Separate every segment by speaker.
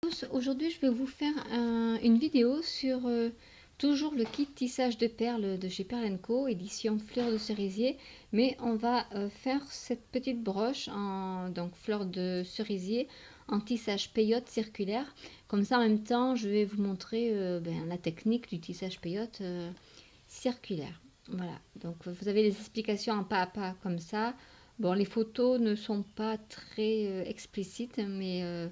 Speaker 1: tous, aujourd'hui je vais vous faire une vidéo sur toujours le kit tissage de perles de chez Perle & Co, édition fleurs de cerisier, mais on va faire cette petite broche en donc fleurs de cerisier en tissage peyote circulaire. Comme ça en même temps je vais vous montrer la technique du tissage peyote circulaire. Voilà, donc vous avez les explications en pas à pas comme ça. Bon, les photos ne sont pas très explicites, mais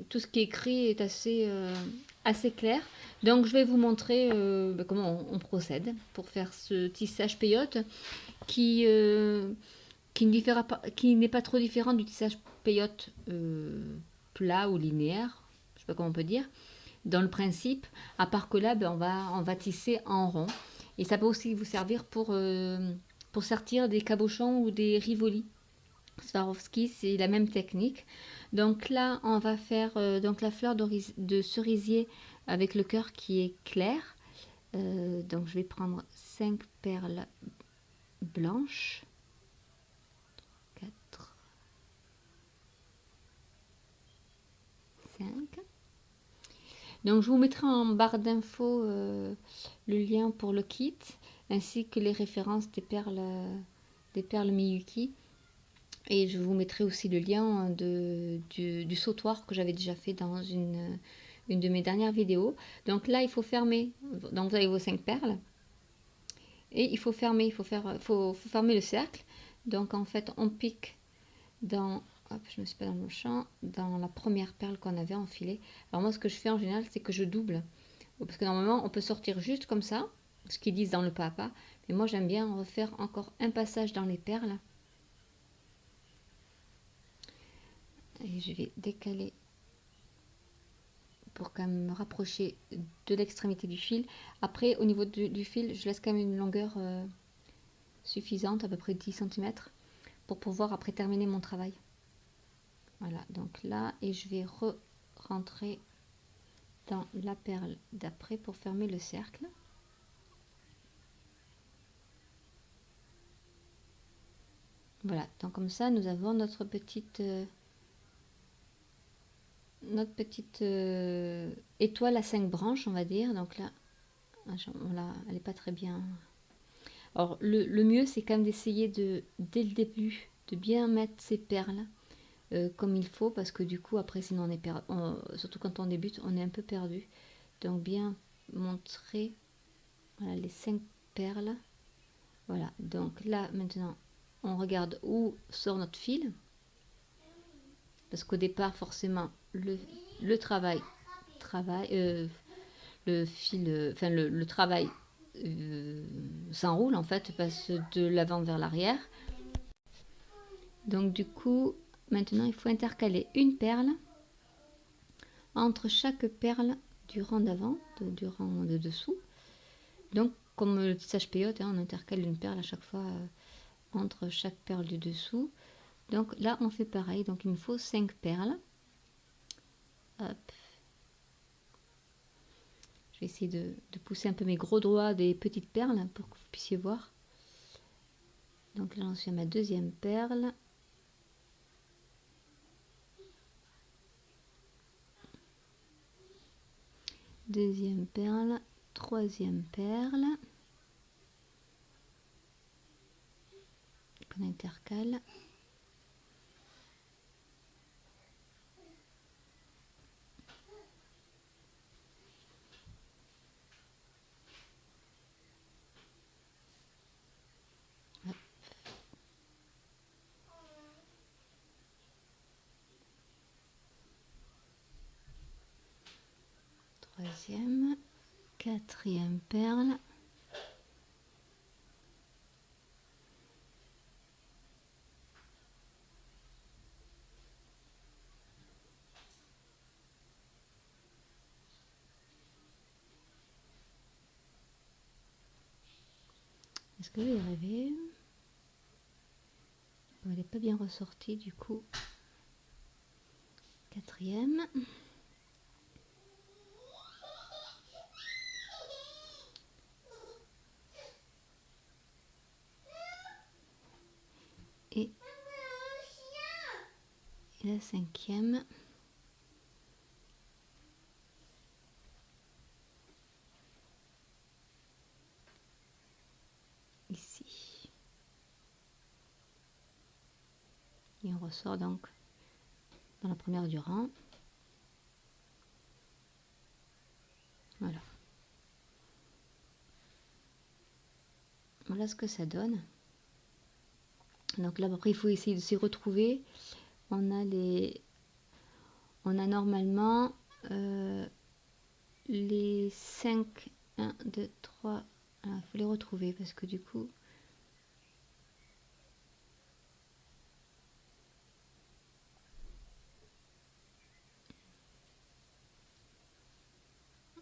Speaker 1: tout ce qui est écrit est assez clair. Donc je vais vous montrer comment on procède pour faire ce tissage peyote qui, qui n'est pas trop différent du tissage peyote plat ou linéaire, je ne sais pas comment on peut dire, dans le principe, à part que là, on va tisser en rond. Et ça peut aussi vous servir pour sortir des cabochons ou des rivolis. Swarovski, c'est la même technique. Donc là, on va faire donc la fleur de cerisier avec le cœur qui est clair. Donc je vais prendre 5 perles blanches. 4, 5. Donc je vous mettrai en barre d'infos le lien pour le kit, ainsi que les références des perles Miyuki. Et je vous mettrai aussi le lien du sautoir que j'avais déjà fait dans une de mes dernières vidéos. Donc là, il faut fermer. Donc vous avez vos 5 perles. Et il faut fermer, faut fermer le cercle. Donc en fait, on pique dans... Hop, je ne me suis pas dans mon champ. Dans la première perle qu'on avait enfilée. Alors moi, ce que je fais en général, c'est que je double. Parce que normalement, on peut sortir juste comme ça, ce qu'ils disent dans le pas à pas. Mais moi, j'aime bien refaire encore un passage dans les perles. Et je vais décaler pour quand même me rapprocher de l'extrémité du fil. Après, au niveau du fil, je laisse quand même une longueur suffisante, à peu près 10 cm, pour pouvoir après terminer mon travail. Voilà, donc là, et je vais rentrer dans la perle d'après pour fermer le cercle. Voilà, donc comme ça, nous avons notre petite étoile à 5 branches, on va dire. Donc là, elle n'est pas très bien. Alors le mieux, c'est quand même d'essayer dès le début, de bien mettre ces perles comme il faut, parce que du coup, après, sinon on est perdu. Surtout quand on débute, on est un peu perdu. Donc bien montrer, voilà, les 5 perles. Voilà, donc là, maintenant, on regarde où sort notre fil. Parce qu'au départ, forcément, le travail, le fil, enfin le travail s'enroule en fait, passe de l'avant vers l'arrière. Donc du coup, maintenant il faut intercaler une perle entre chaque perle du rang d'avant, du rang de dessous. Donc comme le tissage peyote, on intercale une perle à chaque fois entre chaque perle du dessous. Donc là on fait pareil, donc il me faut 5 perles. Hop. Je vais essayer de pousser un peu mes gros doigts des petites perles pour que vous puissiez voir. Donc là j'en suis à ma deuxième perle. Deuxième perle, troisième perle. On intercale. Hop. Troisième, quatrième perle. Est-ce que je vais y arriver? Elle n'est pas bien ressortie du coup. Quatrième. Et la cinquième. ressort donc dans la première du rang. Voilà. Voilà ce que ça donne. Donc là après il faut essayer de s'y retrouver. On a normalement les 5, 1, 2, 3. Il faut les retrouver parce que du coup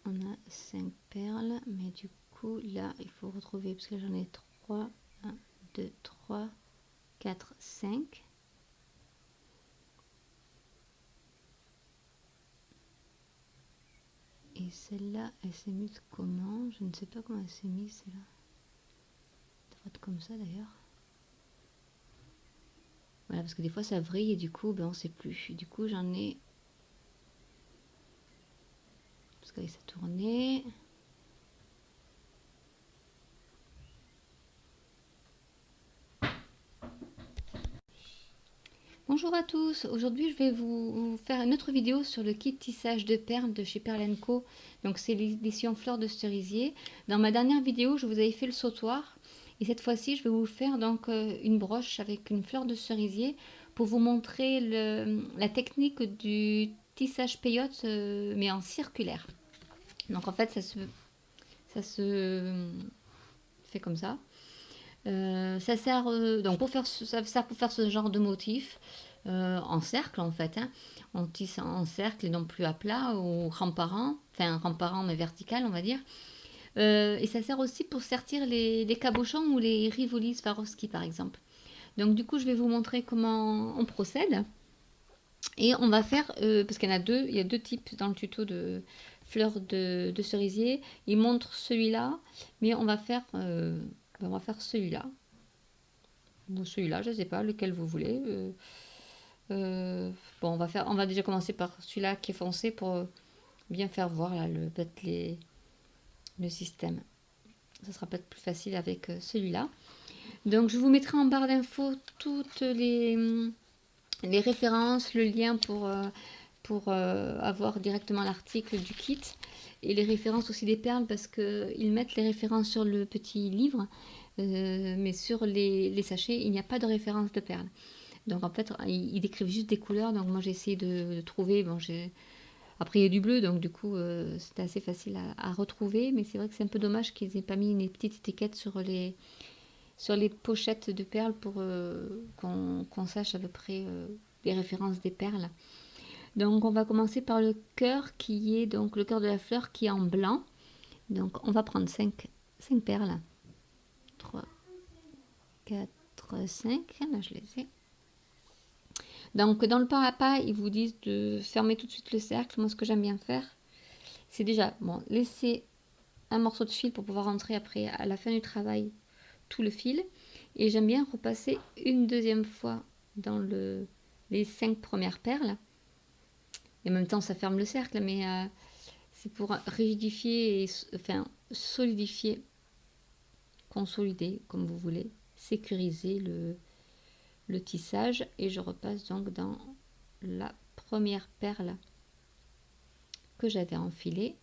Speaker 1: on a 5 perles, mais du coup là il faut retrouver parce que j'en ai 3, 1, 2, 3, 4, 5. Et celle-là, elle s'est mise comment? Je ne sais pas comment elle s'est mise, celle-là. Elle devrait être comme ça d'ailleurs. Voilà, parce que des fois ça vrille et du coup, ben, on ne sait plus. Du coup, j'en ai... Parce qu'avec sa tournée... Bonjour à tous, aujourd'hui je vais vous faire une autre vidéo sur le kit tissage de perles de chez Perle & Co. Donc c'est l'édition Fleur de Cerisier. Dans ma dernière vidéo je vous avais fait le sautoir et cette fois-ci je vais vous faire donc une broche avec une fleur de cerisier pour vous montrer la technique du tissage peyote mais en circulaire. Donc en fait ça se fait comme ça. Ça sert donc pour faire ce genre de motif en cercle en fait. Hein. On tisse en cercle et non plus à plat ou rang-parent, enfin rang-parent mais vertical on va dire. Et ça sert aussi pour sertir les cabochons ou les Rivoli Swarovski par exemple. Donc du coup je vais vous montrer comment on procède. Et on va faire, parce qu'il y en a deux, il y a deux types dans le tuto de fleurs de cerisier. Il montre celui-là, mais on va faire celui-là. Ou celui-là, je ne sais pas, lequel vous voulez. Bon, on va déjà commencer par celui-là qui est foncé pour bien faire voir là, le système. Ça sera peut-être plus facile avec celui-là. Donc, je vous mettrai en barre d'infos toutes les références, le lien pour avoir directement l'article du kit et les références aussi des perles parce qu'ils mettent les références sur le petit livre mais sur les sachets il n'y a pas de référence de perles, donc en fait ils décrivent juste des couleurs. Donc moi j'ai essayé de trouver, bon après il y a du bleu donc du coup c'était assez facile à retrouver, mais c'est vrai que c'est un peu dommage qu'ils aient pas mis une petite étiquette sur les pochettes de perles pour qu'on sache à peu près les références des perles. Donc on va commencer par le cœur qui est donc le cœur de la fleur qui est en blanc. Donc on va prendre 5 perles. 3, 4, 5. Là je les ai. Donc dans le pas à pas, ils vous disent de fermer tout de suite le cercle. Moi ce que j'aime bien faire, c'est déjà laisser un morceau de fil pour pouvoir rentrer après à la fin du travail tout le fil. Et j'aime bien repasser une deuxième fois dans les 5 premières perles. Et en même temps ça ferme le cercle, mais c'est pour rigidifier et solidifier, consolider comme vous voulez, sécuriser le tissage. Et je repasse donc dans la première perle que j'avais enfilée.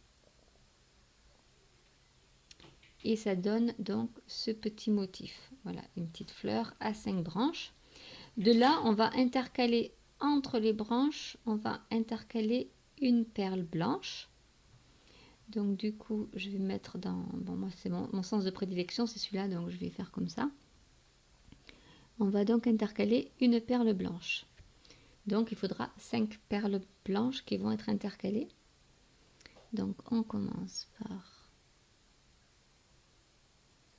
Speaker 1: Et ça donne donc ce petit motif. Voilà, une petite fleur à 5 branches. De là, on va intercaler entre les branches, on va intercaler une perle blanche. Donc du coup, je vais mettre dans... Bon, moi, c'est mon sens de prédilection, c'est celui-là, donc je vais faire comme ça. On va donc intercaler une perle blanche. Donc il faudra 5 perles blanches qui vont être intercalées. Donc on commence par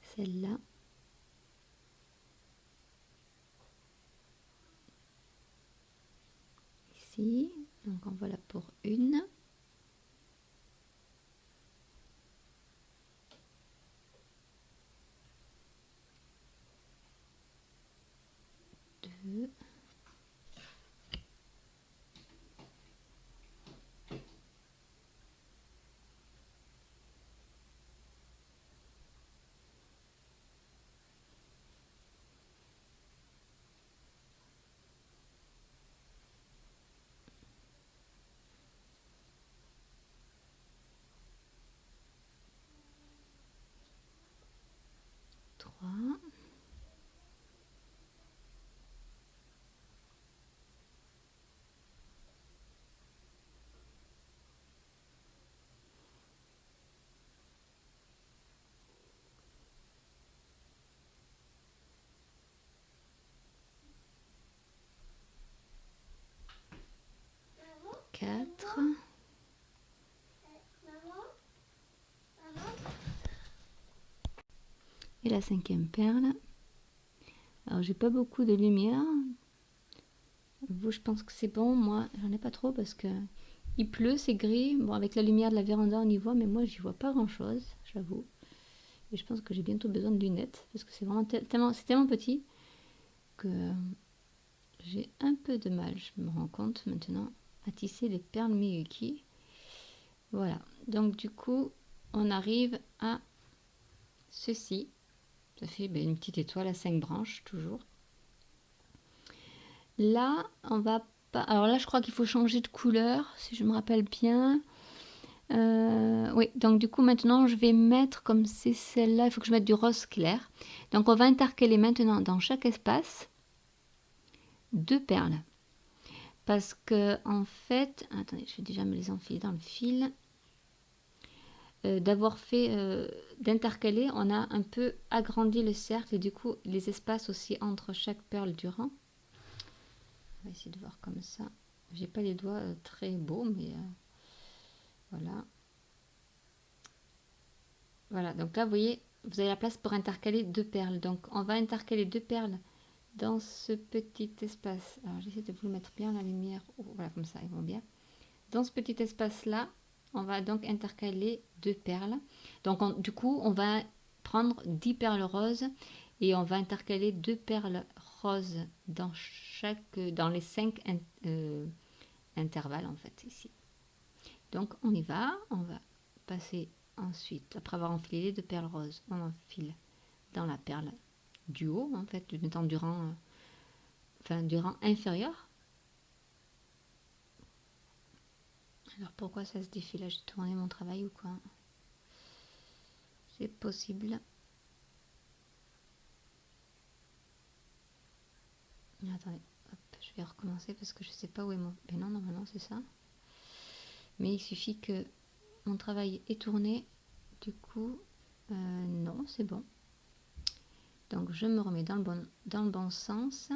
Speaker 1: celle-là. Ici, donc en voilà pour une. Deux. 3. Quatre. Et la 5e perle. Alors j'ai pas beaucoup de lumière. Vous, je pense que c'est bon. Moi, j'en ai pas trop parce que il pleut, c'est gris. Bon, avec la lumière de la véranda, on y voit, mais moi, j'y vois pas grand-chose, j'avoue. Et je pense que j'ai bientôt besoin de lunettes parce que c'est vraiment tellement petit que j'ai un peu de mal, je me rends compte maintenant, à tisser les perles Miyuki. Voilà, donc du coup, on arrive à ceci. Ça fait une petite étoile à 5 branches, toujours. Là, on va pas... Alors là, je crois qu'il faut changer de couleur, si je me rappelle bien. Oui, donc du coup, maintenant, je vais mettre, comme c'est celle-là, il faut que je mette du rose clair. Donc, on va intercaler maintenant dans chaque espace 2 perles. Parce que, en fait... Attendez, je vais déjà me les enfiler dans le fil. D'avoir fait... d'intercaler, on a un peu agrandi le cercle. Et du coup, les espaces aussi entre chaque perle du rang. On va essayer de voir comme ça. J'ai pas les doigts très beaux, mais... voilà. Voilà, donc là, vous voyez, vous avez la place pour intercaler 2 perles. Donc, on va intercaler 2 perles dans ce petit espace. Alors, j'essaie de vous le mettre bien la lumière. Oh, voilà, comme ça, ils vont bien. Dans ce petit espace-là, on va donc intercaler 2 perles. Donc, du coup, on va prendre 10 perles roses et on va intercaler 2 perles roses dans les 5 intervalles, en fait, ici. Donc, on y va. On va passer ensuite, après avoir enfilé les 2 perles roses, on enfile dans la perle du haut, en fait, mettant du rang, du rang inférieur. Alors pourquoi ça se défile là? J'ai tourné mon travail ou quoi? C'est possible. Attendez, hop, je vais recommencer parce que je sais pas où est mon... Ben non, normalement c'est ça. Mais il suffit que mon travail est tourné. Du coup, non, c'est bon. Donc je me remets dans le bon sens.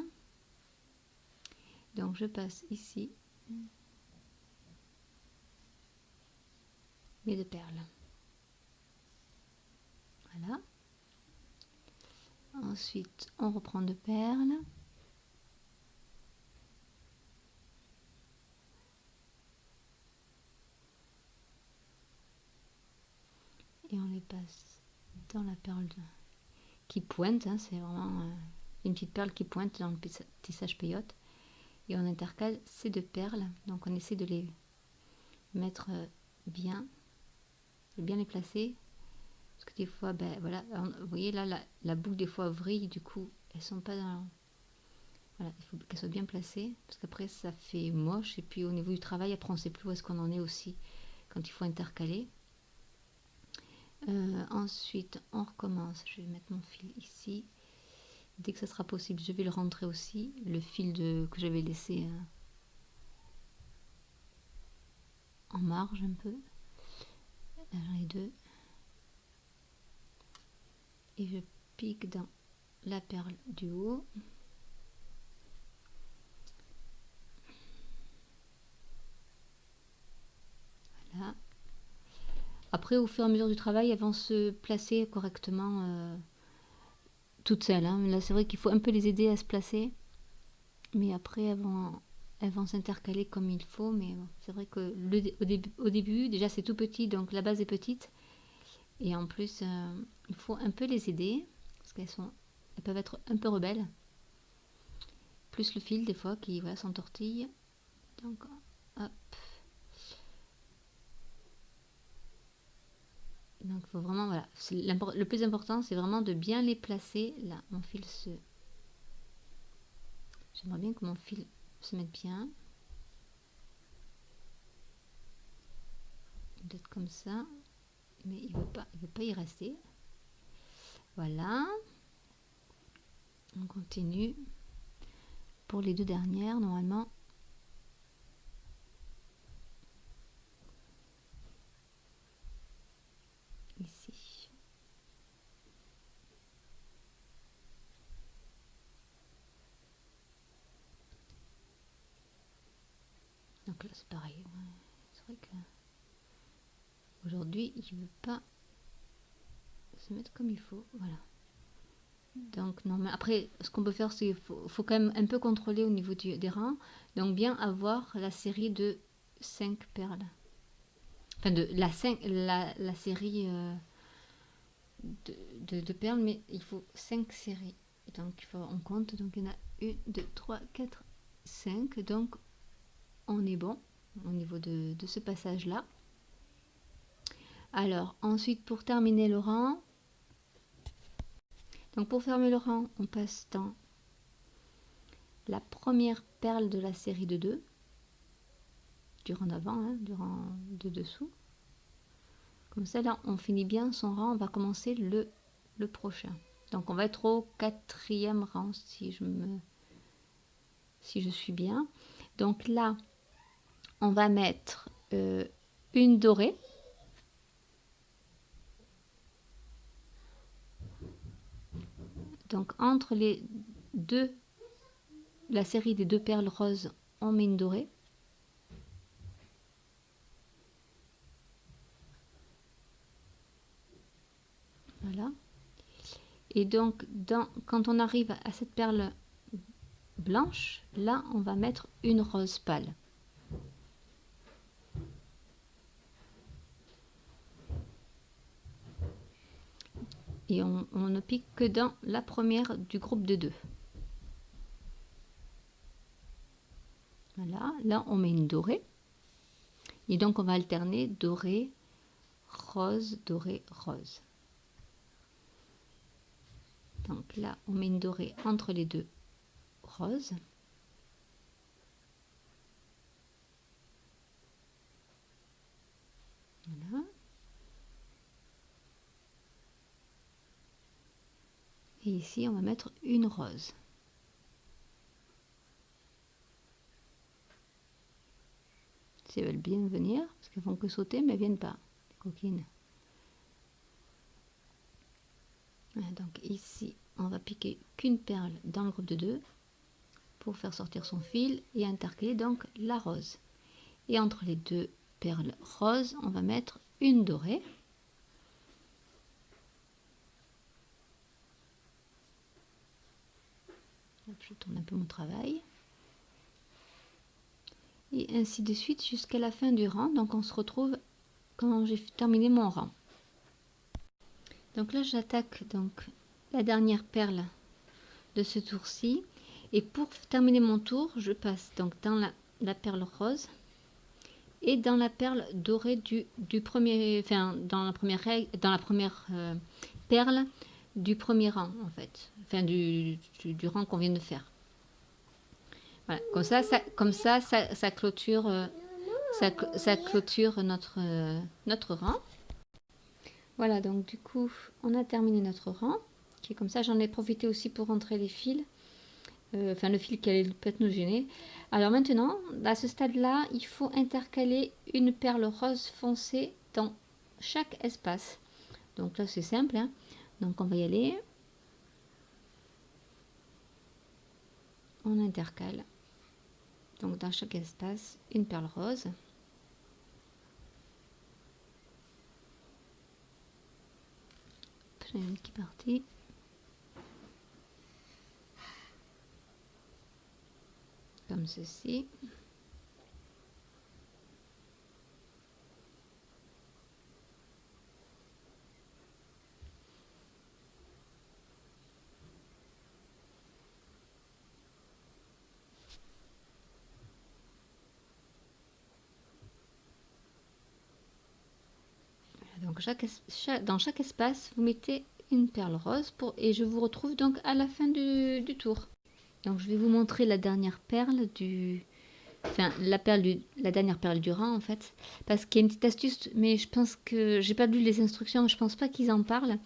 Speaker 1: Donc je passe ici mes 2 perles. Voilà. Ensuite, on reprend 2 perles. Et on les passe dans la perle qui pointe. Hein, c'est vraiment une petite perle qui pointe dans le tissage peyote. Et on intercale ces 2 perles. Donc on essaie de les mettre bien, de bien les placer. Parce que des fois, ben voilà, vous voyez là, la boucle des fois vrille, du coup, elles sont pas dans... Voilà, il faut qu'elles soient bien placées, parce qu'après ça fait moche, et puis au niveau du travail, après on sait plus où est-ce qu'on en est aussi, quand il faut intercaler. Ensuite, on recommence, je vais mettre mon fil ici. Dès que ça sera possible, je vais le rentrer aussi, le fil que j'avais laissé en marge un peu. J'en ai 2. Et je pique dans la perle du haut. Voilà. Après, au fur et à mesure du travail, elles vont se placer correctement toutes seules. Hein. Là, c'est vrai qu'il faut un peu les aider à se placer. Mais après, elles vont s'intercaler comme il faut. Mais bon, c'est vrai que au début, déjà, c'est tout petit, donc la base est petite. Et en plus, il faut un peu les aider, parce elles peuvent être un peu rebelles. Plus le fil, des fois, qui s'entortille. Donc, hop. Donc, il faut vraiment, voilà. Le plus important, c'est vraiment de bien les placer. Là, mon fil J'aimerais bien que mon fil se mette bien. Peut-être comme ça. Mais il veut pas y rester. Voilà. On continue pour les deux dernières normalement. Ici. Donc là c'est pareil. C'est vrai que aujourd'hui il veut pas se mettre comme il faut. Voilà. Donc non, mais après ce qu'on peut faire, c'est qu'il faut quand même un peu contrôler au niveau des rangs. Donc bien avoir la série de 5 perles. Enfin de la série de perles, mais il faut 5 séries. Donc il faut, on compte, donc il y en a 1, 2, 3, 4, 5. Donc on est bon au niveau de ce passage-là. Alors ensuite pour terminer le rang, donc pour fermer le rang, on passe dans la première perle de la série de 2, du rang d'avant, hein, du rang de dessous. Comme ça, là, on finit bien son rang, on va commencer le prochain. Donc on va être au 4e rang si je suis bien. Donc là, on va mettre une dorée. Donc entre les deux, la série des 2 perles roses, on met une dorée. Voilà. Et donc quand on arrive à cette perle blanche, là on va mettre une rose pâle. Et on ne pique que dans la première du groupe de 2. Voilà, là on met une dorée. Et donc on va alterner doré, rose, doré, rose. Donc là on met une dorée entre les 2 roses. Voilà. Et ici on va mettre une rose. Si elles veulent bien venir, parce qu'elles font que sauter, mais elles viennent pas, les coquines. Voilà, donc ici, on va piquer qu'une perle dans le groupe de 2 pour faire sortir son fil et intercaler donc la rose. Et entre les 2 perles roses, on va mettre une dorée. Je tourne un peu mon travail. Et ainsi de suite jusqu'à la fin du rang. Donc on se retrouve quand j'ai terminé mon rang. Donc là j'attaque donc la dernière perle de ce tour-ci. Et pour terminer mon tour, je passe donc dans la perle rose et dans la perle dorée du premier, enfin dans la première perle du premier rang en fait, enfin du rang qu'on vient de faire. Voilà, comme ça, ça clôture, ça clôture notre rang. Voilà, donc du coup, on a terminé notre rang, qui est comme ça. J'en ai profité aussi pour rentrer les fils, enfin le fil qui allait peut-être nous gêner. Alors maintenant, à ce stade-là, il faut intercaler une perle rose foncée dans chaque espace. Donc là, c'est simple, hein. Donc on va y aller. On intercale. Donc dans chaque espace, une perle rose. J'en ai une qui est partie. Comme ceci. Donc dans chaque espace, vous mettez une perle rose et je vous retrouve donc à la fin du tour. Donc je vais vous montrer la dernière perle la dernière perle du rang en fait, parce qu'il y a une petite astuce, mais je pense que j'ai pas lu les instructions, je pense pas qu'ils en parlent.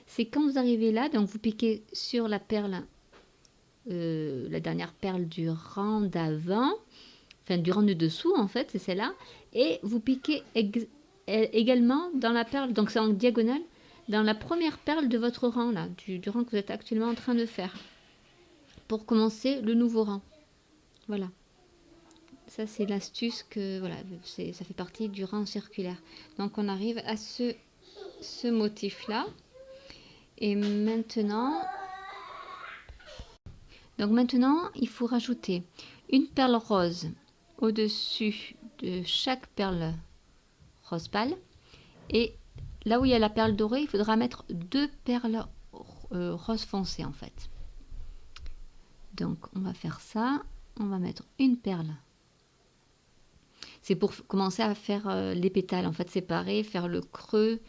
Speaker 1: C'est quand vous arrivez là, donc vous piquez sur la perle la dernière perle du rang d'avant, enfin du rang du dessous en fait, c'est celle-là, et vous piquez également dans la perle, donc c'est en diagonale, dans la première perle de votre rang là, du rang que vous êtes actuellement en train de faire, pour commencer le nouveau rang. Voilà. Ça c'est l'astuce que, voilà, ça fait partie du rang circulaire. Donc on arrive à ce motif là. Et maintenant, il faut rajouter une perle rose au-dessus de chaque perle rose pâle. Et là où il y a la perle dorée, il faudra mettre 2 perles rose foncé en fait. Donc on va faire ça. On va mettre une perle. C'est pour commencer à faire les pétales en fait séparés, faire le creux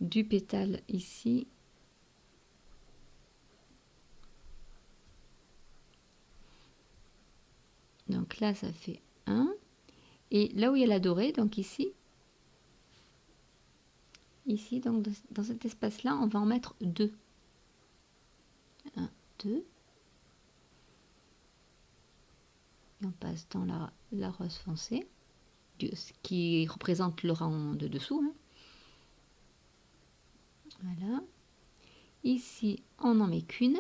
Speaker 1: du pétale ici. Donc là, ça fait 1. Et là où il y a la dorée, donc ici, donc dans cet espace-là, on va en mettre 2. 1, 2. Et on passe dans la rose foncée, ce qui représente le rang de dessous. Hein. Voilà. Ici, on n'en met qu'une.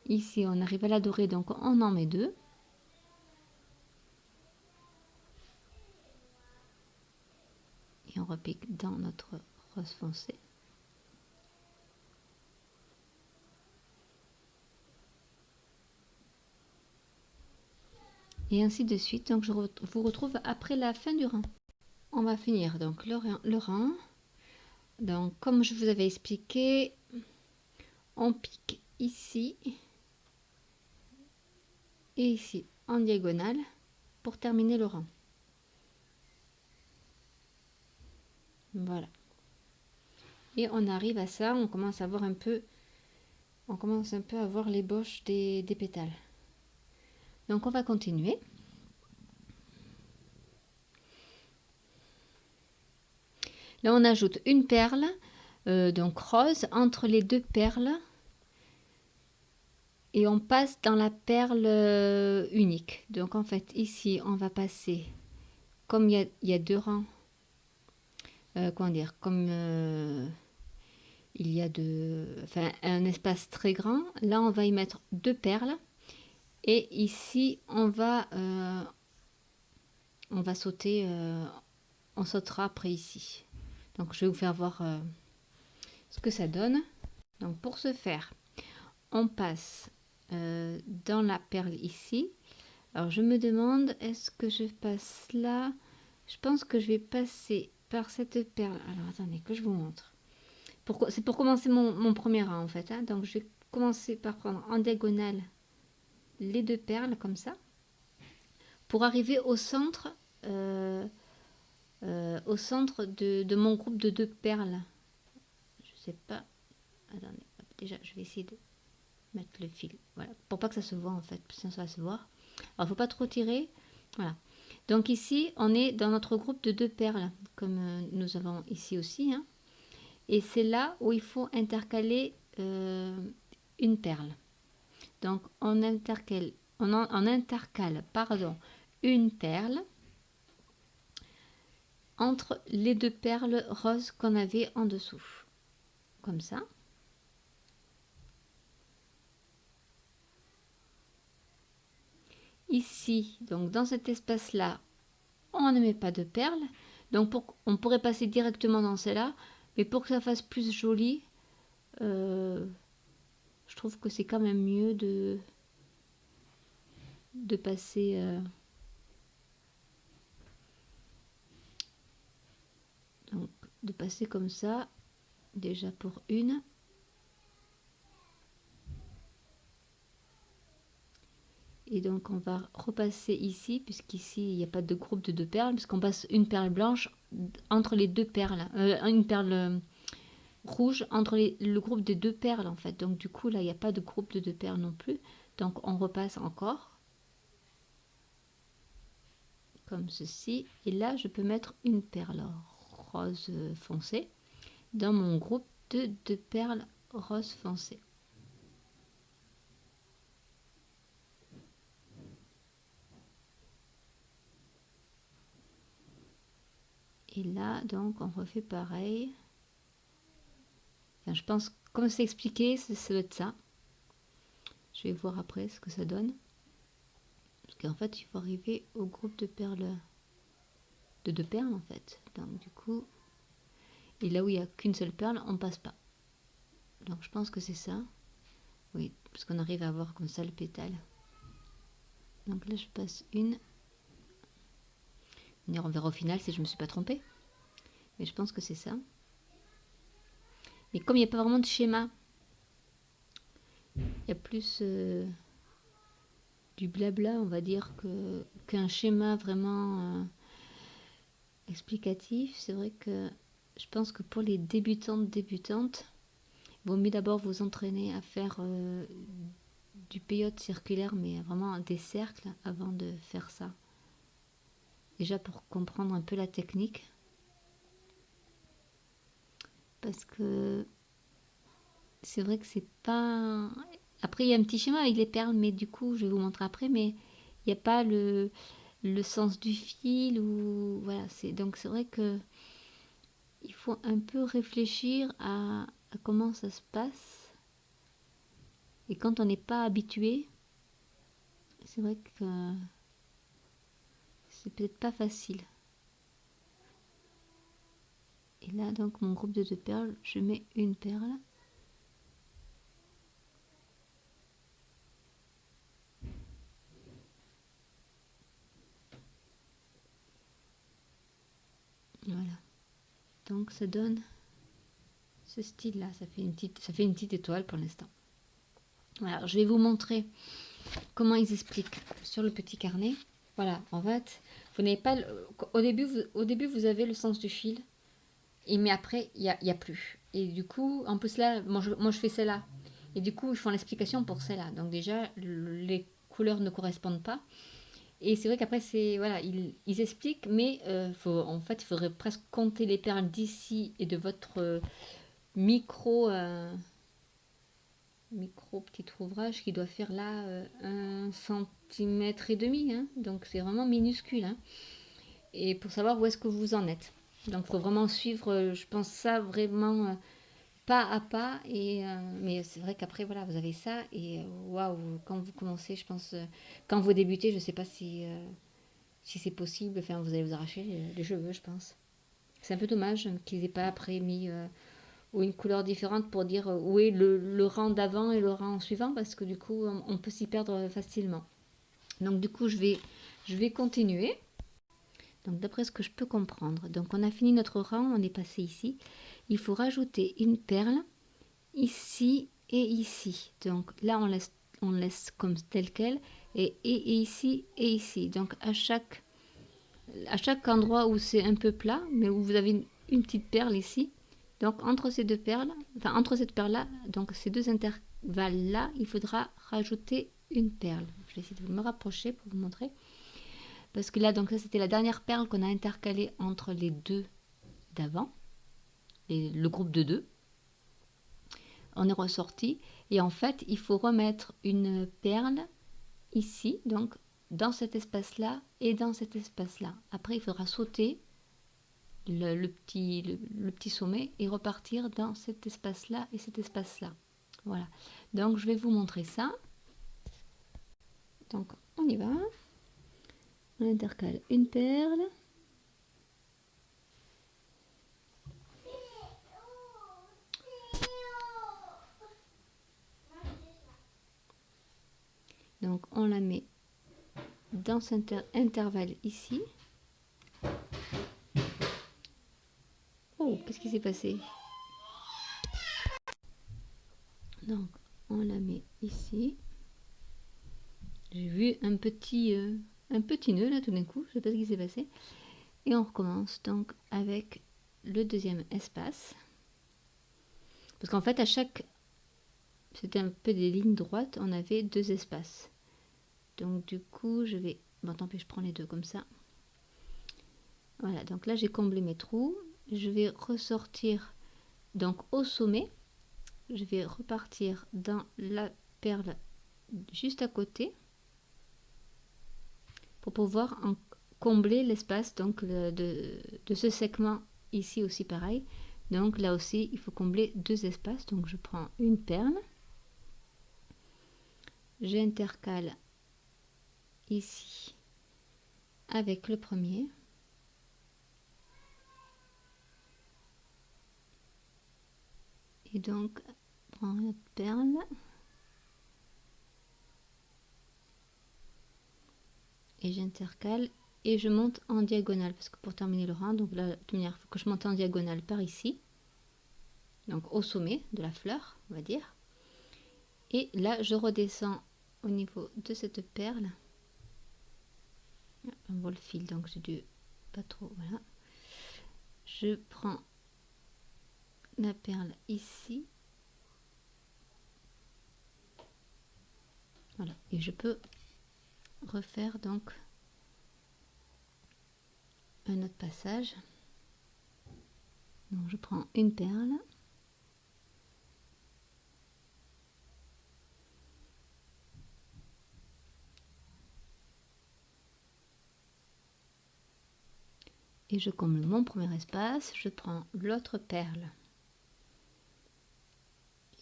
Speaker 1: Ici, on arrive à la dorée, donc on en met 2. Et on repique dans notre rose foncée. Et ainsi de suite. Donc je vous retrouve après la fin du rang. On va finir donc le rang. Donc comme je vous avais expliqué, on pique ici et ici en diagonale pour terminer le rang. Voilà. Et on arrive à ça, on commence à voir un peu, à voir l'ébauche des pétales. Donc on va continuer. Là on ajoute une perle, donc rose, entre les 2 perles. Et on passe dans la perle unique. Donc en fait ici on va passer, comme il y a 2 rangs, comment dire, comme il y a un espace très grand, là on va y mettre 2 perles. Et ici on va sauter, on sautera après ici. Donc je vais vous faire voir ce que ça donne. Donc pour ce faire, on passe dans la perle ici. Alors je me demande, est-ce que je passe là? Je pense que je vais passer par cette perle. Alors attendez que je vous montre. C'est pour commencer mon premier rang en fait. Hein. Donc je vais commencer par prendre en diagonale les 2 perles comme ça. Pour arriver au centre de mon groupe de 2 perles. Je sais pas. Attendez, déjà je vais essayer de mettre le fil. Voilà, pour pas que ça se voit en fait, sinon ça va se voir. Alors, il ne faut pas trop tirer. Voilà. Donc ici, on est dans notre groupe de 2 perles, comme nous avons ici aussi. Hein. Et c'est là où il faut intercaler une perle. Donc on intercale, une perle entre les 2 perles roses qu'on avait en dessous. Comme ça. Ici, donc dans cet espace-là, on ne met pas de perles. Donc on pourrait passer directement dans celle-là, mais pour que ça fasse plus joli, je trouve que c'est quand même mieux de passer donc de passer comme ça, déjà pour une. Et donc on va repasser ici, puisqu'ici il n'y a pas de groupe de 2 perles, puisqu'on passe une perle blanche entre les 2 perles, une perle rouge entre le groupe des 2 perles en fait. Donc du coup là il n'y a pas de groupe de 2 perles non plus. Donc on repasse encore comme ceci. Et là je peux mettre une perle rose foncé dans mon groupe de 2 perles rose foncé. Et là donc on refait pareil. Enfin, je pense comme c'est expliqué, ça doit être ça. Je vais voir après ce que ça donne. Parce qu'en fait, il faut arriver au groupe de perles, de 2 perles en fait. Donc du coup, et là où il n'y a qu'une seule perle, on passe pas. Donc je pense que c'est ça. Oui, parce qu'on arrive à avoir comme ça le pétale. Donc là, je passe une. On verra au final si je me suis pas trompée. Mais je pense que c'est ça. Et comme il n'y a pas vraiment de schéma, il y a plus du blabla, on va dire, qu'un schéma vraiment explicatif. C'est vrai que je pense que pour les débutantes, il vaut mieux d'abord vous entraîner à faire du peyote circulaire, mais vraiment des cercles avant de faire ça. Déjà pour comprendre un peu la technique. Parce que c'est vrai que c'est pas... Après, il y a un petit schéma avec les perles, mais du coup, je vais vous montrer après, mais il n'y a pas le sens du fil. Ou voilà, donc c'est vrai que il faut un peu réfléchir à comment ça se passe. Et quand on n'est pas habitué, c'est vrai que c'est peut-être pas facile. Et là, donc, mon groupe de 2 perles, je mets une perle. Voilà. Donc, ça donne ce style-là. Ça fait une petite étoile pour l'instant. Voilà, je vais vous montrer comment ils expliquent sur le petit carnet. Voilà, en fait, vous n'avez pas... Au début, vous avez le sens du fil. Mais après, il y a plus. Et du coup, en plus là, moi je fais celle-là. Et du coup, ils font l'explication pour celle-là. Donc déjà, les couleurs ne correspondent pas. Et c'est vrai qu'après, voilà, ils expliquent, mais en fait, il faudrait presque compter les perles d'ici et de votre micro petit ouvrage qui doit faire là 1,5 cm. Hein. Donc c'est vraiment minuscule. Hein. Et pour savoir où est-ce que vous en êtes. Donc il faut vraiment suivre, je pense, ça vraiment pas à pas. Mais c'est vrai qu'après, voilà, vous avez ça. Et waouh, quand vous commencez, je pense, quand vous débutez, je sais pas si c'est possible. Enfin, vous allez vous arracher les cheveux, je pense. C'est un peu dommage qu'ils aient pas après mis ou une couleur différente pour dire où est le rang d'avant et le rang suivant, parce que du coup, on peut s'y perdre facilement. Donc du coup, je vais continuer. Donc d'après ce que je peux comprendre, donc on a fini notre rang, on est passé ici. Il faut rajouter une perle ici et ici. Donc là, on laisse comme tel quel. Et ici et ici. Donc à chaque endroit où c'est un peu plat, mais où vous avez une petite perle ici. Donc entre ces deux perles, enfin entre cette perle-là, donc ces deux intervalles-là, il faudra rajouter une perle. Je vais essayer de me rapprocher pour vous montrer. Parce que là, donc ça c'était la dernière perle qu'on a intercalée entre les deux d'avant, le groupe de 2. On est ressorti et en fait, il faut remettre une perle ici, donc dans cet espace-là et dans cet espace-là. Après, il faudra sauter le petit sommet et repartir dans cet espace-là et cet espace-là. Voilà. Donc, je vais vous montrer ça. Donc, on y va. On intercale une perle. Donc, on la met dans cet intervalle ici. Oh, qu'est-ce qui s'est passé? Donc, on la met ici. J'ai vu un petit nœud là tout d'un coup, je ne sais pas ce qui s'est passé. Et on recommence donc avec le deuxième espace. Parce qu'en fait, à chaque... C'était un peu des lignes droites, on avait 2 espaces. Donc du coup, je vais... Bon, tant pis, je prends les deux comme ça. Voilà, donc là, j'ai comblé mes trous. Je vais ressortir, donc au sommet. Je vais repartir dans la perle juste à côté pour pouvoir combler l'espace donc de ce segment ici aussi pareil. Donc là aussi, il faut combler 2 espaces. Donc je prends une perle. J'intercale ici avec le premier. Et donc, prends notre perle. Et j'intercale et je monte en diagonale parce que pour terminer le rang, donc là, de toute manière, il faut que je monte en diagonale par ici. Donc au sommet de la fleur, on va dire. Et là, je redescends au niveau de cette perle. On voit le fil, donc j'ai dû pas trop, voilà. Je prends la perle ici. Voilà, et je peux refaire donc un autre passage. Donc je prends une perle. Et je comble mon premier espace, je prends l'autre perle.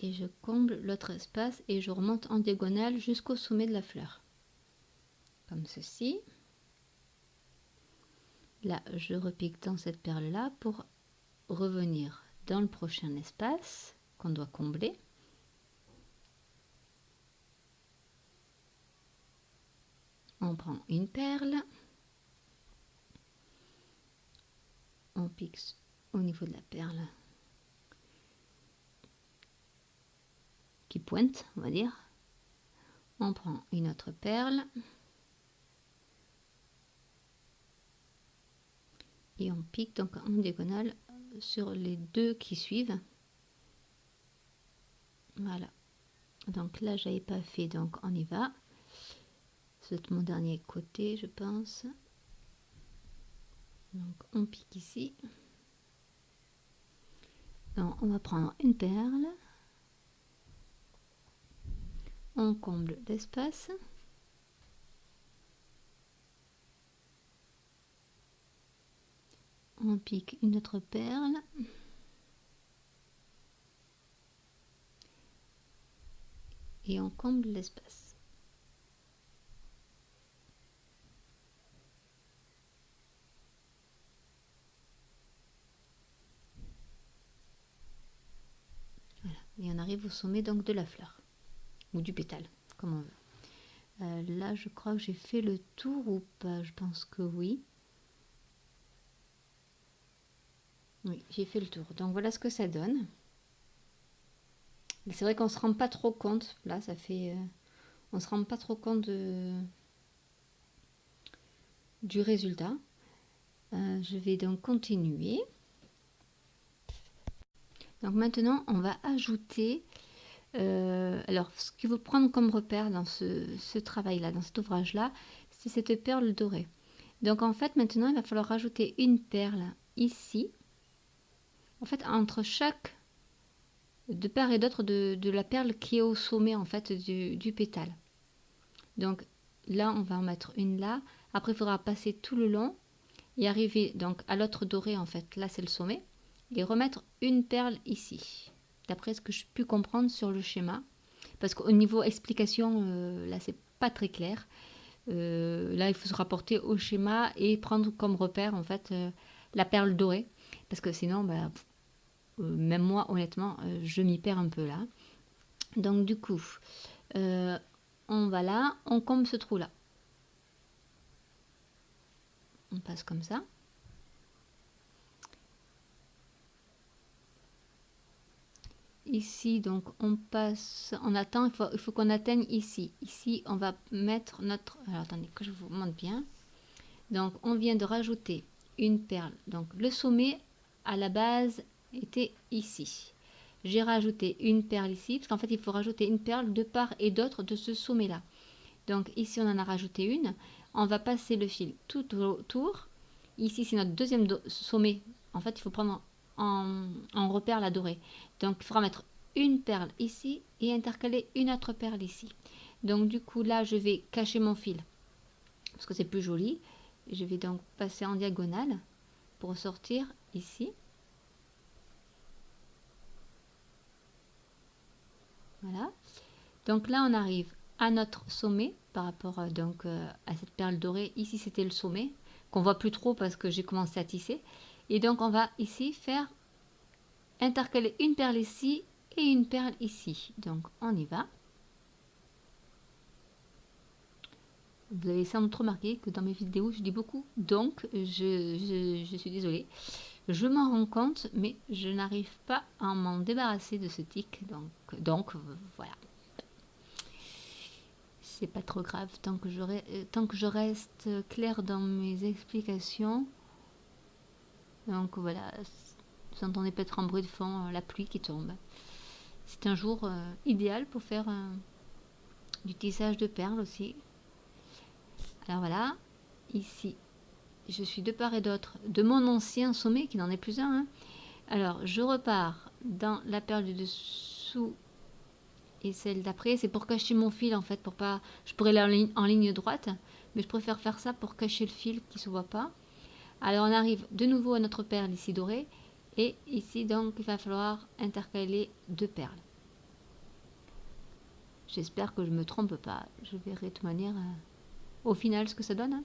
Speaker 1: Et je comble l'autre espace et je remonte en diagonale jusqu'au sommet de la fleur. Comme ceci. Là, je repique dans cette perle-là pour revenir dans le prochain espace qu'on doit combler. On prend une perle. On pique au niveau de la perle qui pointe, on va dire. On prend une autre perle. Et on pique donc en diagonale sur les 2 qui suivent. Voilà. Donc là, j'avais pas fait, donc on y va. C'est mon dernier côté, je pense. Donc on pique ici. Donc on va prendre une perle. On comble l'espace. On pique une autre perle. Et on comble l'espace. Voilà. Et on arrive au sommet donc de la fleur. Ou du pétale, comme on veut. Là, je crois que j'ai fait le tour ou pas. Je pense que oui. Oui, j'ai fait le tour. Donc voilà ce que ça donne. C'est vrai qu'on se rend pas trop compte. Là, ça fait... on se rend pas trop compte du résultat. Je vais donc continuer. Donc maintenant, on va ajouter... alors, ce qu'il faut prendre comme repère dans ce travail-là, dans cet ouvrage-là, c'est cette perle dorée. Donc en fait, maintenant, il va falloir rajouter une perle ici. En fait, entre chaque... de part et d'autre de la perle qui est au sommet en fait du pétale. Donc là, on va en mettre une là. Après, il faudra passer tout le long et arriver donc à l'autre doré en fait. Là, c'est le sommet. Et remettre une perle ici. D'après ce que je pu comprendre sur le schéma. Parce qu'au niveau explication, là, c'est pas très clair. Là, il faut se rapporter au schéma et prendre comme repère en fait la perle dorée. Parce que sinon, bah, même moi, honnêtement, je m'y perds un peu là. Donc du coup, on va là, on comble ce trou là. On passe comme ça. Ici, donc, on passe, on attend, il faut qu'on atteigne ici. Ici, on va mettre notre... Alors, attendez, que je vous montre bien. Donc, on vient de rajouter une perle. Donc, le sommet, à la base, était ici. j'ai rajouté une perle ici, parce qu'en fait il faut rajouter une perle de part et d'autre de ce sommet là. Donc ici on en a rajouté une, on va passer le fil tout autour. Ici c'est notre deuxième sommet, en fait il faut prendre en repère la dorée. Donc il faudra mettre une perle ici et intercaler une autre perle ici. Donc du coup là je vais cacher mon fil parce que c'est plus joli. Je vais donc passer en diagonale pour sortir ici. Voilà. Donc là on arrive à notre sommet par rapport à cette perle dorée. Ici c'était le sommet qu'on voit plus trop parce que j'ai commencé à tisser. Et donc on va ici faire intercaler une perle ici et une perle ici. Donc on y va. Vous avez sans doute remarqué que dans mes vidéos je dis beaucoup donc je suis désolée. Je m'en rends compte mais je n'arrive pas à m'en débarrasser de ce tic. Donc voilà. C'est pas trop grave tant que je reste claire dans mes explications. Donc voilà, vous entendez peut-être en bruit de fond la pluie qui tombe. C'est un jour idéal pour faire du tissage de perles aussi. Alors voilà, ici, je suis de part et d'autre de mon ancien sommet, qui n'en est plus un. Hein. Alors, je repars dans la perle du dessous et celle d'après. C'est pour cacher mon fil, en fait, pour pas... Je pourrais aller en ligne droite, mais je préfère faire ça pour cacher le fil qui ne se voit pas. Alors, on arrive de nouveau à notre perle ici dorée. Et ici, donc, il va falloir intercaler deux perles. J'espère que je ne me trompe pas. Je verrai de toute manière au final ce que ça donne. Hein.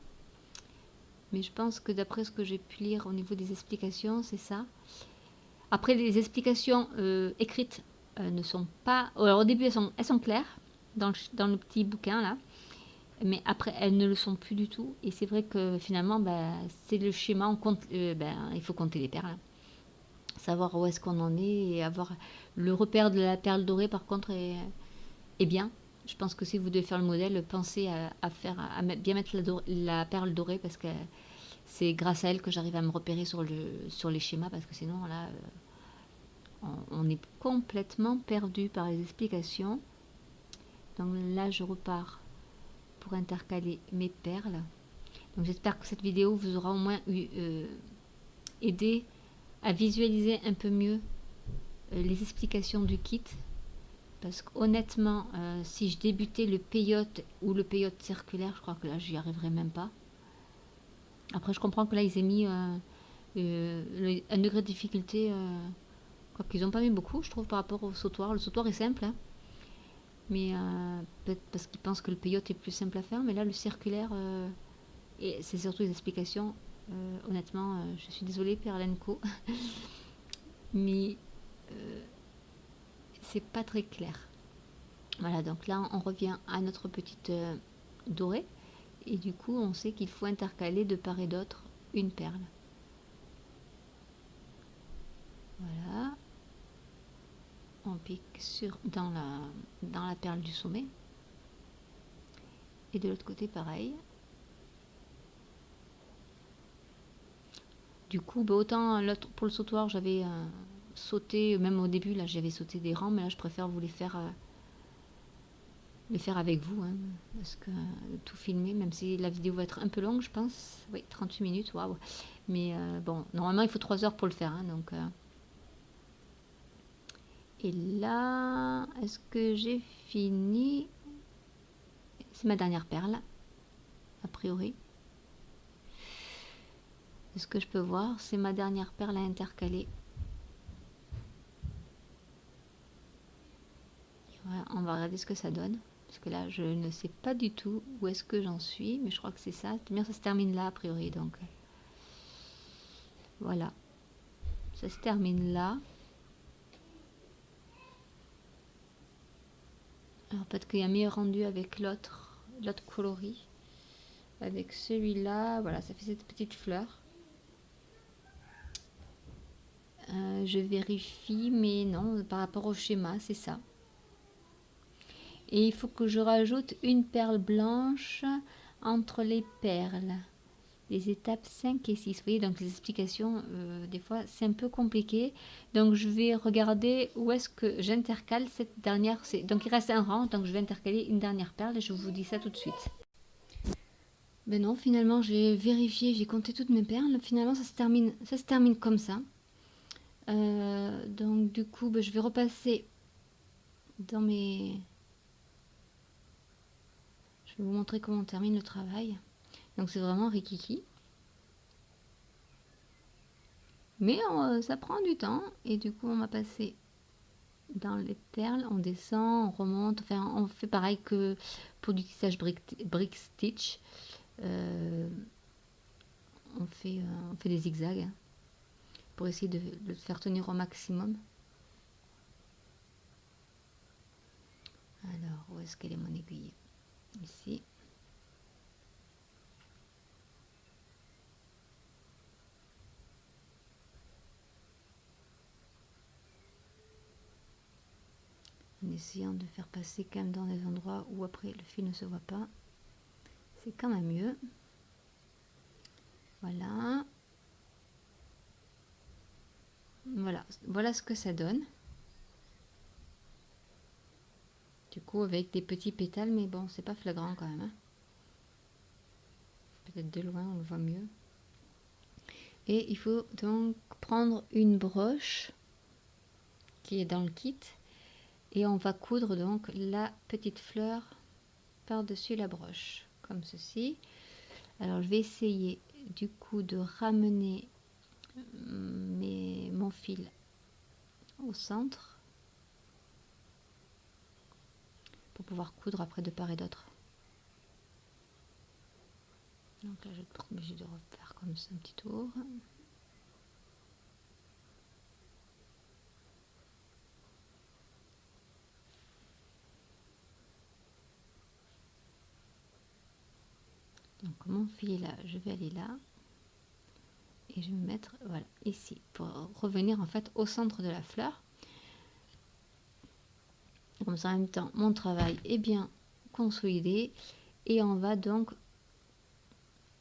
Speaker 1: Mais je pense que d'après ce que j'ai pu lire au niveau des explications, c'est ça. Après, les explications écrites ne sont pas... Alors, au début, elles sont claires dans le petit bouquin, là. Mais après, elles ne le sont plus du tout. Et c'est vrai que finalement, c'est le schéma. On compte, il faut compter les perles. Savoir où est-ce qu'on en est et avoir le repère de la perle dorée, par contre, est bien. Je pense que si vous devez faire le modèle, pensez à bien mettre la perle dorée parce que c'est grâce à elle que j'arrive à me repérer sur les schémas parce que sinon là on est complètement perdu par les explications. Donc là je repars pour intercaler mes perles. Donc j'espère que cette vidéo vous aura au moins aidé à visualiser un peu mieux les explications du kit. Parce qu'honnêtement, si je débutais le peyote ou le peyote circulaire, je crois que là, j'y arriverais même pas. Après, je comprends que là, ils aient mis un degré de difficulté, quoi qu'ils n'ont pas mis beaucoup, je trouve, par rapport au sautoir. Le sautoir est simple, hein, mais peut-être parce qu'ils pensent que le peyote est plus simple à faire. Mais là, le circulaire, et c'est surtout les explications, honnêtement, je suis désolée, Perlenco, mais c'est pas très clair. Voilà, donc là on revient à notre petite dorée et du coup on sait qu'il faut intercaler de part et d'autre une perle. Voilà, on pique dans la perle du sommet et de l'autre côté pareil. Du coup, autant pour le sautoir j'avais sauté, même au début là j'avais sauté des rangs, mais là je préfère vous les faire avec vous, hein, parce que tout filmer, même si la vidéo va être un peu longue, je pense. Oui, 38 minutes, waouh. Mais bon, normalement, il faut 3 heures pour le faire. Hein, donc, Et là, est-ce que j'ai fini? C'est ma dernière perle, a priori. Est-ce que je peux voir? C'est ma dernière perle à intercaler. Voilà, on va regarder ce que ça donne. Parce que là, je ne sais pas du tout où est-ce que j'en suis, mais je crois que c'est ça. Bien, ça se termine là, a priori, donc voilà. Ça se termine là. Alors peut-être qu'il y a un meilleur rendu avec l'autre coloris. Avec celui-là, voilà, ça fait cette petite fleur. Je vérifie, mais non, par rapport au schéma, c'est ça. Et il faut que je rajoute une perle blanche entre les perles. les étapes 5 et 6. Vous voyez, donc les explications, des fois, c'est un peu compliqué. Donc, je vais regarder où est-ce que j'intercale cette dernière. Donc, il reste un rang, donc je vais intercaler une dernière perle et je vous dis ça tout de suite. Ben non, finalement, j'ai vérifié, j'ai compté toutes mes perles. Finalement, ça se termine comme ça. Donc, du coup, ben, je vais repasser dans mes... Je vais vous montrer comment on termine le travail. Donc, c'est vraiment rikiki. Mais ça prend du temps. Et du coup, on va passer dans les perles. On descend, on remonte. Enfin, on fait pareil que pour du tissage brick stitch. On fait des zigzags hein, pour essayer de le faire tenir au maximum. Alors, où est-ce qu'elle est mon aiguille? Ici. En essayant de faire passer quand même dans des endroits où après le fil ne se voit pas. C'est quand même mieux. Voilà. Voilà ce que ça donne. Du coup, avec des petits pétales, mais bon, c'est pas flagrant quand même. Hein. Peut-être de loin, on le voit mieux. Et il faut donc prendre une broche qui est dans le kit et on va coudre donc la petite fleur par-dessus la broche, comme ceci. Alors, je vais essayer du coup de ramener mon fil au centre pour pouvoir coudre après de part et d'autre. Donc là, je vais être obligée de refaire comme ça un petit tour. Donc mon fil est là, je vais aller là. Et je vais me mettre voilà, ici pour revenir en fait au centre de la fleur. Comme ça en même temps, mon travail est bien consolidé. Et on va donc,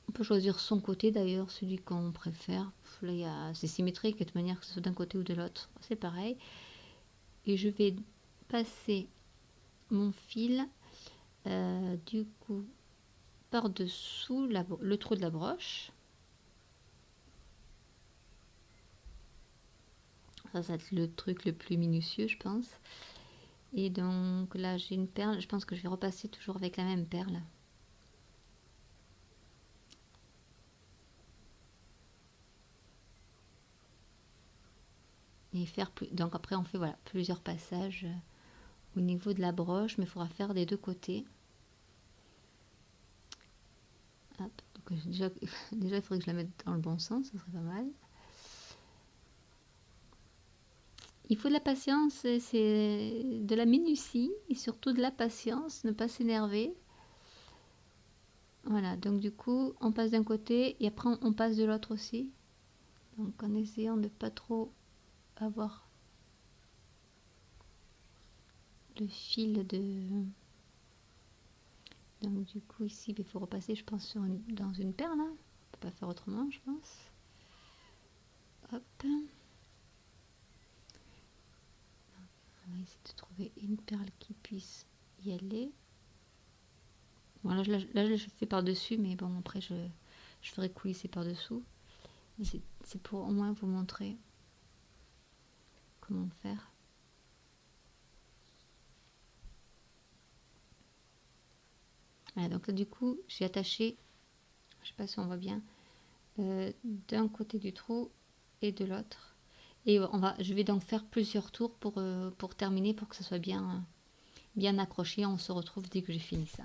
Speaker 1: on peut choisir son côté d'ailleurs, celui qu'on préfère. Là, c'est symétrique de toute manière que ce soit d'un côté ou de l'autre, c'est pareil. Et je vais passer mon fil du coup par-dessous le trou de la broche. Ça va être le truc le plus minutieux, je pense. Et donc là, j'ai une perle. Je pense que je vais repasser toujours avec la même perle. Et faire plus. Donc après, on fait voilà, plusieurs passages au niveau de la broche, mais il faudra faire des deux côtés. Hop. Donc, déjà, il faudrait que je la mette dans le bon sens, ça serait pas mal. Il faut de la patience, c'est de la minutie et surtout de la patience, ne pas s'énerver. Voilà, donc du coup, on passe d'un côté et après on passe de l'autre aussi. Donc en essayant de pas trop avoir le fil de... Donc du coup ici, il faut repasser, je pense, dans une perle. Hein. On peut pas faire autrement, je pense. Hop. On va essayer de trouver une perle qui puisse y aller. Bon, là, je le fais par-dessus, mais bon, après, je ferai coulisser par-dessous. Mais c'est pour au moins vous montrer comment faire. Voilà, donc là, du coup, j'ai attaché, je sais pas si on voit bien, d'un côté du trou et de l'autre. Et je vais donc faire plusieurs tours pour terminer, pour que ça soit bien accroché. On se retrouve dès que j'ai fini ça.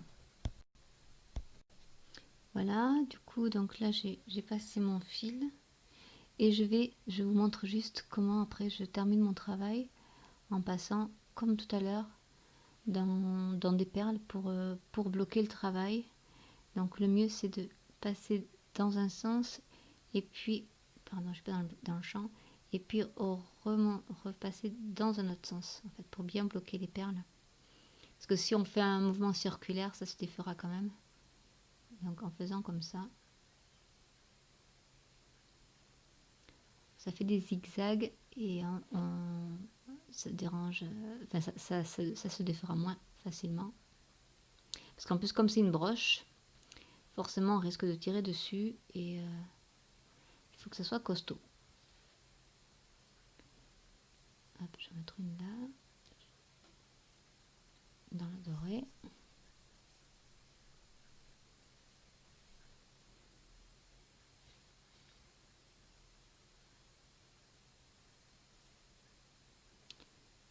Speaker 1: Voilà, du coup, donc là, j'ai passé mon fil. Et je vous montre juste comment après je termine mon travail en passant, comme tout à l'heure, dans des perles pour bloquer le travail. Donc le mieux c'est de passer dans un sens et puis, pardon, je suis pas dans le champ, et puis repasser dans un autre sens en fait pour bien bloquer les perles. Parce que si on fait un mouvement circulaire, ça se défera quand même. Donc en faisant comme ça, ça fait des zigzags et ça dérange, enfin ça se défera moins facilement. Parce qu'en plus comme c'est une broche, forcément on risque de tirer dessus et il faut que ça soit costaud. Hop, je vais mettre une là, dans la dorée.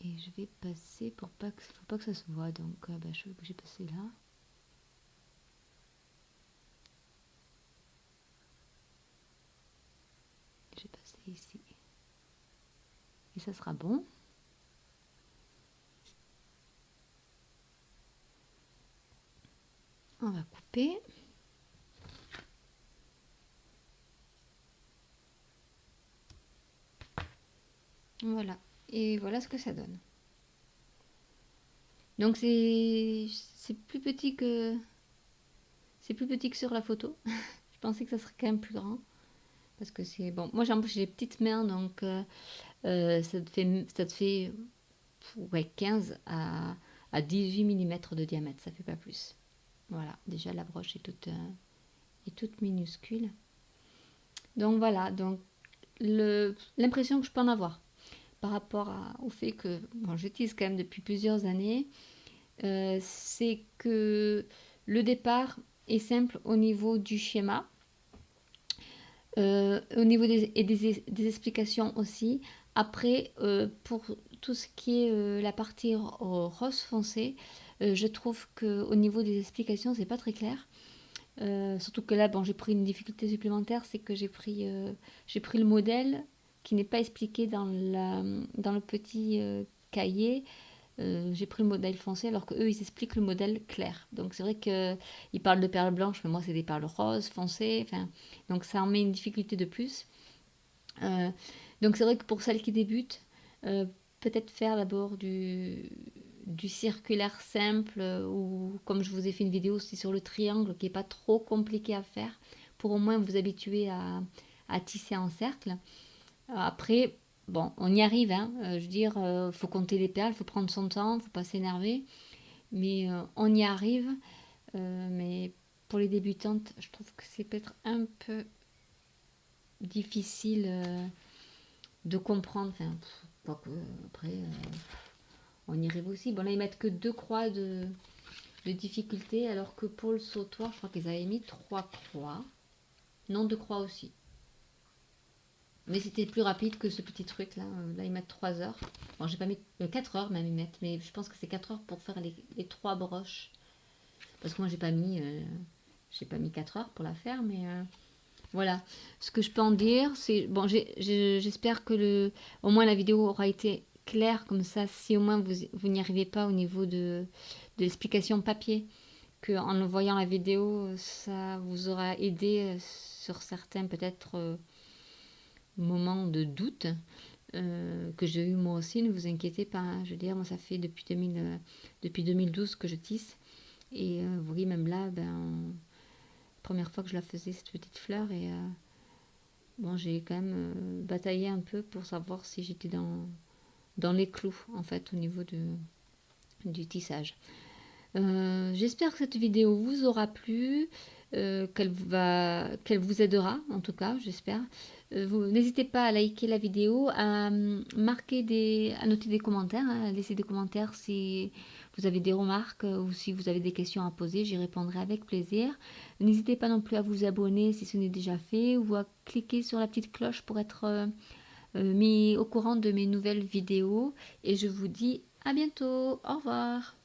Speaker 1: Et je vais passer pour pas que, faut pas que ça se voit, donc je vais bouger passer là. Je vais passer ici. Et ça sera bon. On va couper. Voilà. Et voilà ce que ça donne. Donc c'est plus petit que sur la photo. Je pensais que ça serait quand même plus grand parce que c'est bon. Moi j'ai des petites mains donc ça te fait ouais, 15 à 18 mm de diamètre, ça fait pas plus. Voilà, déjà la broche est toute minuscule. Donc voilà, donc l'impression que je peux en avoir par rapport au fait que bon, j'utilise quand même depuis plusieurs années, c'est que le départ est simple au niveau du schéma, au niveau des explications aussi. Après, pour tout ce qui est la partie rose foncé, je trouve qu'au niveau des explications, c'est pas très clair. Surtout que là, bon, j'ai pris une difficulté supplémentaire, c'est que j'ai pris le modèle qui n'est pas expliqué dans le petit cahier. J'ai pris le modèle foncé alors qu'eux, ils expliquent le modèle clair. Donc c'est vrai qu'ils parlent de perles blanches, mais moi, c'est des perles roses, foncées. Enfin, donc ça en met une difficulté de plus. Donc c'est vrai que pour celles qui débutent, peut-être faire d'abord du circulaire simple ou comme je vous ai fait une vidéo aussi sur le triangle qui n'est pas trop compliqué à faire pour au moins vous habituer à tisser en cercle. Après, bon, on y arrive, hein. Je veux dire, faut compter les perles, faut prendre son temps, faut pas s'énerver, mais on y arrive. Mais pour les débutantes, je trouve que c'est peut-être un peu difficile de comprendre. Enfin, après, on y arrive aussi. Bon, là, ils mettent que 2 croix de difficulté, alors que pour le sautoir, je crois qu'ils avaient mis 3 croix. Non, 2 croix aussi. Mais c'était plus rapide que ce petit truc là. Là, ils mettent 3 heures. Bon, j'ai pas mis 4 heures même, ils mettent. Mais je pense que c'est 4 heures pour faire les 3 broches. Parce que moi, j'ai pas mis 4 heures pour la faire, mais voilà. Ce que je peux en dire, c'est bon, j'espère que au moins la vidéo aura été claire comme ça. Si au moins vous n'y arrivez pas au niveau de l'explication papier, que en voyant la vidéo, ça vous aura aidé sur certains peut-être moments de doute que j'ai eu moi aussi. Ne vous inquiétez pas. Hein. Je veux dire, moi ça fait depuis 2012 que je tisse. Et vous voyez, même là, première fois que je la faisais, cette petite fleur, et bon, j'ai quand même bataillé un peu pour savoir si j'étais dans les clous, en fait, au niveau du tissage. J'espère que cette vidéo vous aura plu, qu'elle vous aidera, en tout cas, j'espère. N'hésitez pas à liker la vidéo, à noter des commentaires, hein, à laisser des commentaires si vous avez des remarques ou si vous avez des questions à poser, j'y répondrai avec plaisir. N'hésitez pas non plus à vous abonner si ce n'est déjà fait ou à cliquer sur la petite cloche pour être mis au courant de mes nouvelles vidéos. Et je vous dis à bientôt. Au revoir.